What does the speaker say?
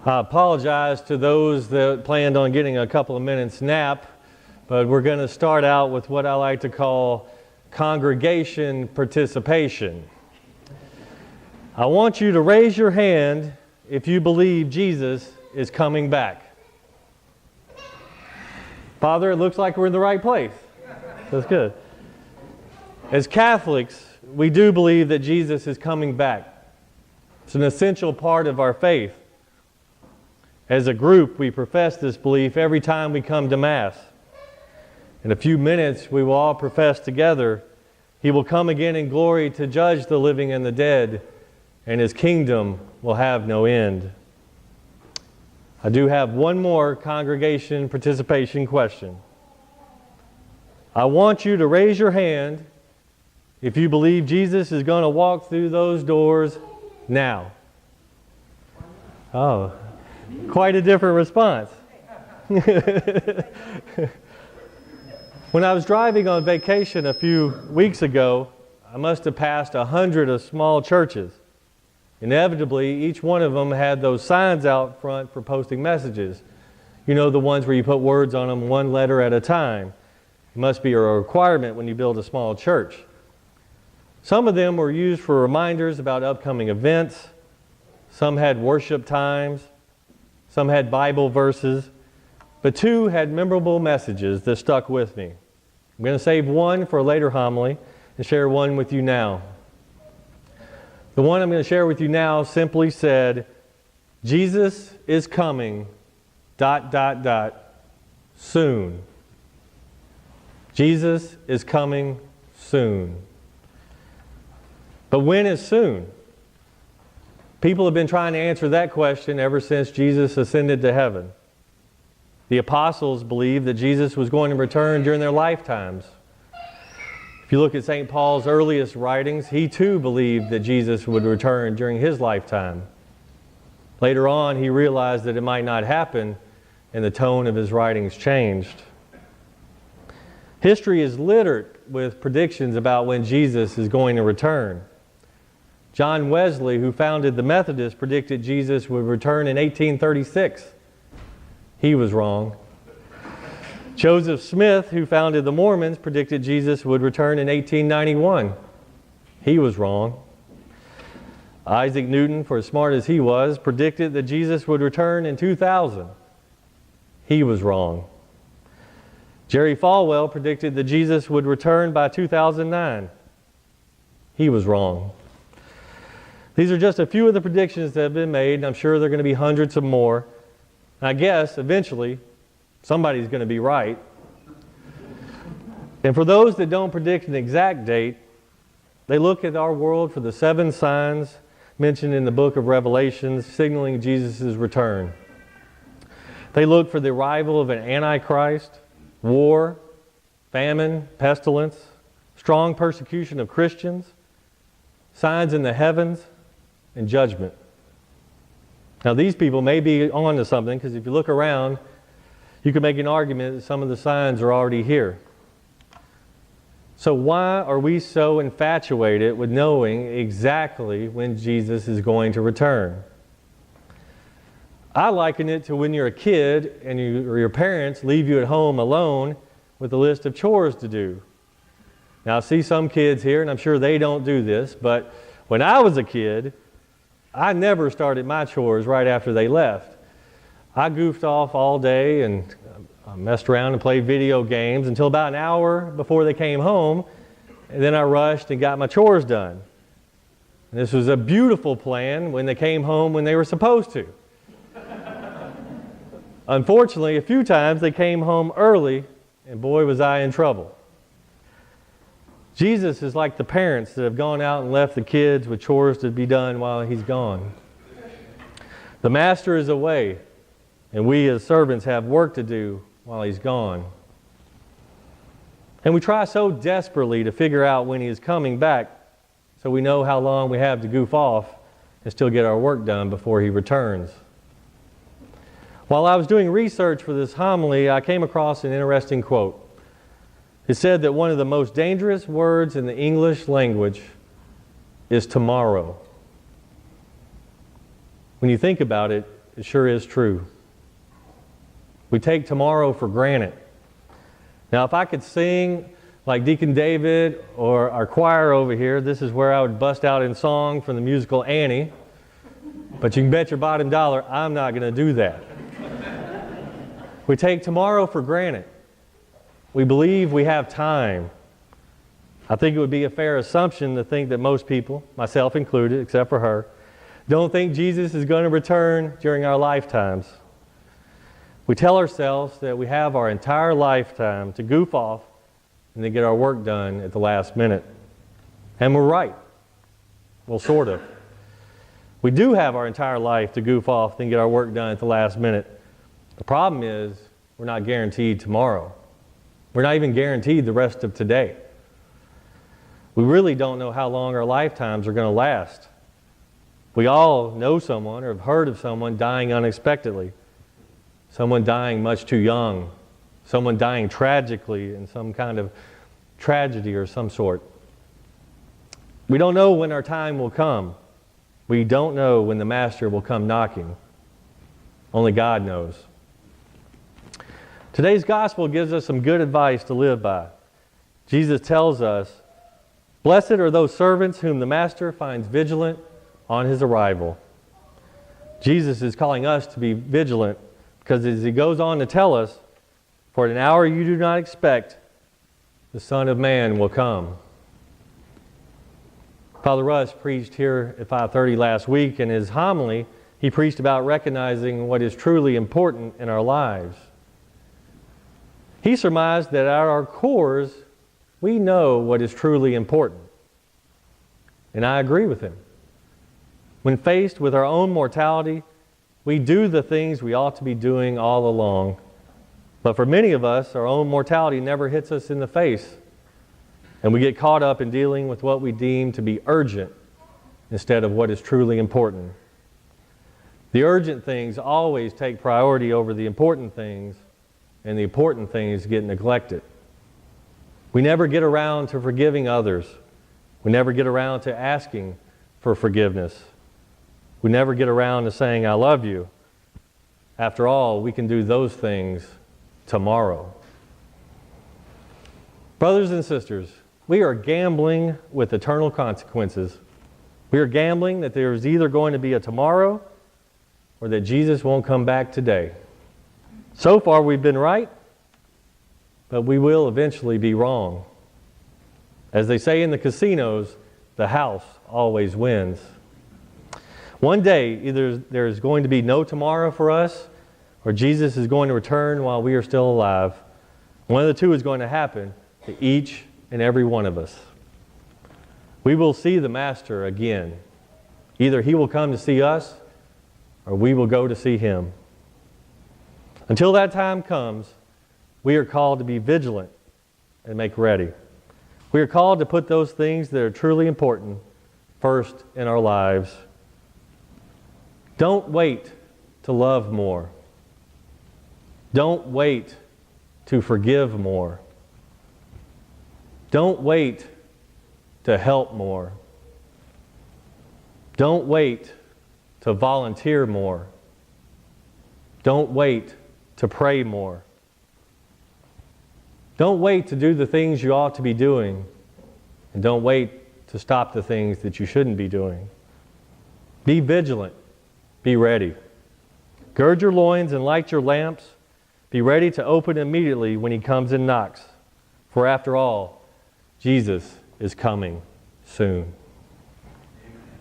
I apologize to those that planned on getting a couple of minutes nap, but we're going to start out with what I like to call congregation participation. I want you to raise your hand if you believe Jesus is coming back. Father, it looks like we're in the right place. That's good. As Catholics, we do believe that Jesus is coming back. It's an essential part of our faith. As a group, we profess this belief every time we come to Mass. In a few minutes, we will all profess together, He will come again in glory to judge the living and the dead, and His kingdom will have no end. I do have one more congregation participation question. I want you to raise your hand if you believe Jesus is going to walk through those doors now. Oh, quite a different response. When I was driving on vacation a few weeks ago, I must have passed 100 of small churches. Inevitably, each one of them had those signs out front for posting messages. You know, the ones where you put words on them one letter at a time. It must be a requirement when you build a small church. Some of them were used for reminders about upcoming events. Some had worship times. Some had Bible verses. But two had memorable messages that stuck with me. I'm going to save one for a later homily and share one with you now. The one I'm going to share with you now simply said, Jesus is coming, ... soon. Jesus is coming soon. But when is soon? People have been trying to answer that question ever since Jesus ascended to heaven. The apostles believed that Jesus was going to return during their lifetimes. If you look at St. Paul's earliest writings, he too believed that Jesus would return during his lifetime. Later on, he realized that it might not happen, and the tone of his writings changed. History is littered with predictions about when Jesus is going to return. John Wesley, who founded the Methodists, predicted Jesus would return in 1836. He was wrong. Joseph Smith, who founded the Mormons, predicted Jesus would return in 1891. He was wrong. Isaac Newton, for as smart as he was, predicted that Jesus would return in 2000. He was wrong. Jerry Falwell predicted that Jesus would return by 2009. He was wrong. These are just a few of the predictions that have been made, and I'm sure there are going to be hundreds of more. And I guess, eventually, somebody's going to be right. And for those that don't predict an exact date, they look at our world for the 7 signs mentioned in the book of Revelations, signaling Jesus' return. They look for the arrival of an Antichrist, war, famine, pestilence, strong persecution of Christians, signs in the heavens, and judgment. Now these people may be on to something, because if you look around, you can make an argument that some of the signs are already here. So why are we so infatuated with knowing exactly when Jesus is going to return? I liken it to when you're a kid and or your parents leave you at home alone with a list of chores to do. Now I see some kids here, and I'm sure they don't do this, but when I was a kid, I never started my chores right after they left. I goofed off all day and messed around and played video games until about an hour before they came home, and then I rushed and got my chores done. And this was a beautiful plan when they came home when they were supposed to. Unfortunately, a few times they came home early, and boy was I in trouble. Jesus is like the parents that have gone out and left the kids with chores to be done while He's gone. The Master is away, and we as servants have work to do while He's gone. And we try so desperately to figure out when He is coming back so we know how long we have to goof off and still get our work done before He returns. While I was doing research for this homily, I came across an interesting quote. It said that one of the most dangerous words in the English language is tomorrow. When you think about it, it sure is true. We take tomorrow for granted. Now, if I could sing like Deacon David or our choir over here, this is where I would bust out in song from the musical Annie. But you can bet your bottom dollar I'm not going to do that. We take tomorrow for granted. We believe we have time. I think it would be a fair assumption to think that most people, myself included, except for her, don't think Jesus is going to return during our lifetimes. We tell ourselves that we have our entire lifetime to goof off and then get our work done at the last minute. And we're right. Well, sort of. We do have our entire life to goof off and get our work done at the last minute. The problem is we're not guaranteed tomorrow. We're not even guaranteed the rest of today. We really don't know how long our lifetimes are going to last. We all know someone or have heard of someone dying unexpectedly. Someone dying much too young. Someone dying tragically in some kind of tragedy or some sort. We don't know when our time will come. We don't know when the Master will come knocking. Only God knows. Today's gospel gives us some good advice to live by. Jesus tells us, "Blessed are those servants whom the Master finds vigilant on his arrival." Jesus is calling us to be vigilant because as he goes on to tell us, "For at an hour you do not expect, the Son of Man will come." Father Russ preached here at 5:30 last week. In his homily, he preached about recognizing what is truly important in our lives. He surmised that at our cores, we know what is truly important. And I agree with him. When faced with our own mortality, we do the things we ought to be doing all along. But for many of us, our own mortality never hits us in the face. And we get caught up in dealing with what we deem to be urgent instead of what is truly important. The urgent things always take priority over the important things, and the important things get neglected. We never get around to forgiving others. We never get around to asking for forgiveness. We never get around to saying, "I love you." After all, we can do those things tomorrow. Brothers and sisters, we are gambling with eternal consequences. We are gambling that there is either going to be a tomorrow or that Jesus won't come back today. So far we've been right, but we will eventually be wrong. As they say in the casinos, the house always wins. One day, either there is going to be no tomorrow for us, or Jesus is going to return while we are still alive. One of the two is going to happen to each and every one of us. We will see the Master again. Either he will come to see us, or we will go to see him. Until that time comes, we are called to be vigilant and make ready. We are called to put those things that are truly important first in our lives. Don't wait to love more. Don't wait to forgive more. Don't wait to help more. Don't wait to volunteer more. Don't wait to pray more. Don't wait to do the things you ought to be doing, and don't wait to stop the things that you shouldn't be doing. Be vigilant. Be ready. Gird your loins and light your lamps. Be ready to open immediately when he comes and knocks. For after all, Jesus is coming soon.